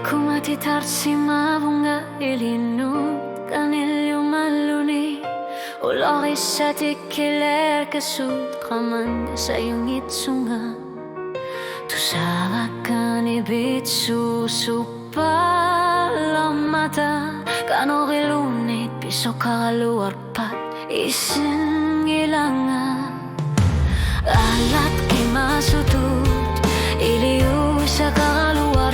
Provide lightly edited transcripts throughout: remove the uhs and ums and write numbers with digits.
Kumatitarsi mabunga ilinut kanilyo maluni Ulokis sa tikiler kasut kaman sa iyong itsunga Tusawag ibit susupalamata Kano kilunit piso kakaluwarpat isin ilanga Alat kay masutut iliw sa kakaluwar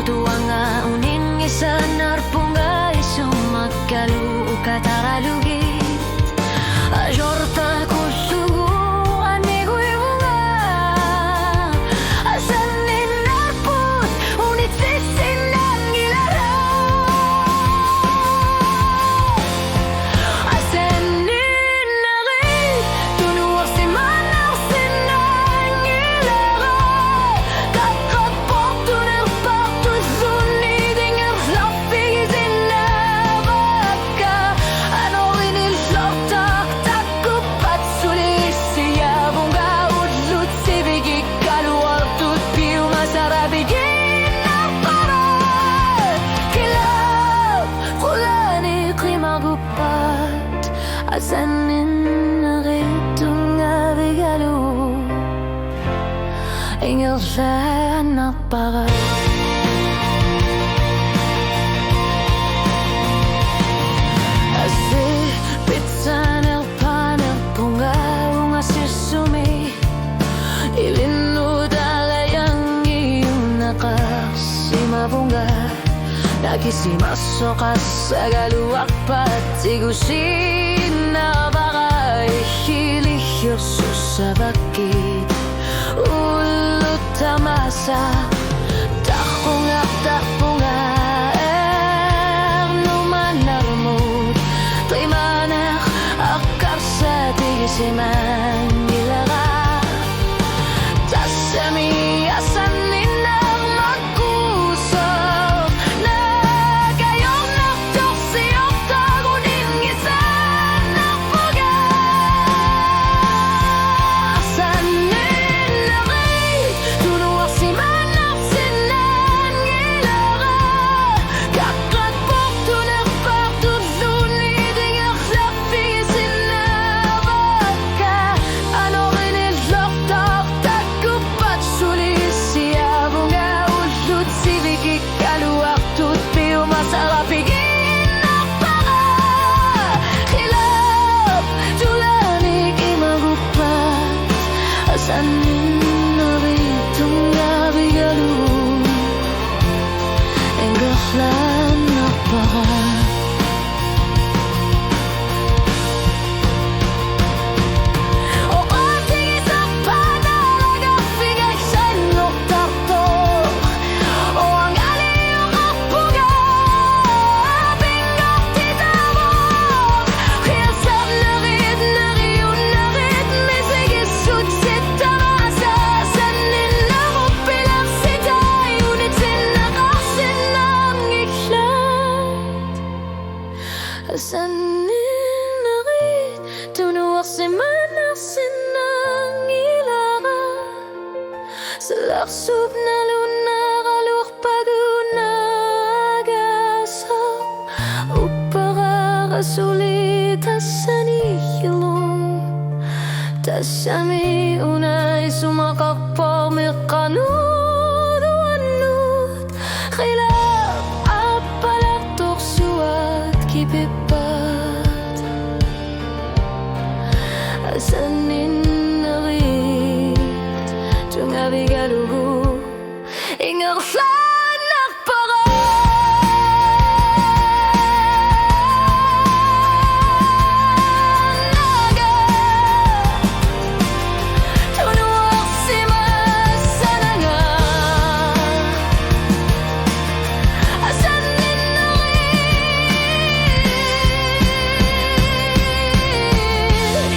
Tuwanga uning isa narpunga isumagkalu kataralugit Ajorta kusugu anigo ibunga Asanin narput unit sisin ng ilara Asanin narit tunuwag si manaw sinang ilara Kakapok tunarpak tuzuni dinger zlapig isinabaka Ano inilsortak takupat sulis siya bunga udlut sibigik kaluar tut piu masarabigin ang parat Kilap kulani klimagupat Asanin naritong abigalu Ingilsan na parat Asi pitsan el panel punga unga sisumi Ilinud alayang iyong nakasima bunga Nakisimasokas sa galuak patigusin na baka ihilihyoso sa bakit Ulut tamasa takunga numanarmut Trimanak akar sa tigisiman nilara Tasami asanin ang magkusap Na kayong nagtoksiyok tagunin isa nagpuga Asanin nakit tunuwag si manap sinan ilara Kakatpok tunakpak tuzuni dingak lapig isinabaka Ano riniloktok tagupat sulis siya bunga udlut sibigik kaluak tutpiw masarapigin nakpaka Hilap tulanik imagupat Asanin naritong nabigalu Enggaslan nakpaka O ating isang panalaga Figay sa inok tartok O ang aliyong akpuga Bingok titabok Kiyasap narit Misigis sutsit tamasa Sanin na mo pilang sitay Unit sinakasin ng iklat Asanin narit tunuwag si manasin ng ilara Sa laksop na lunar aluk pagunagasap Upara kasulit asanihilong Tasami unay sumakakpar mekanuduanut Khilap apalaktok suat kipipat Asanin narit tungabigalugu Ingaksan nakpara Naga tunuwag si masananga Asanin narit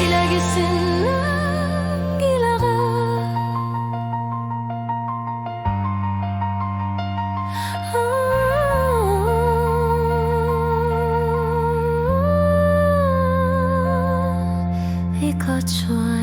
ilagisin ng ilara Ikatsuan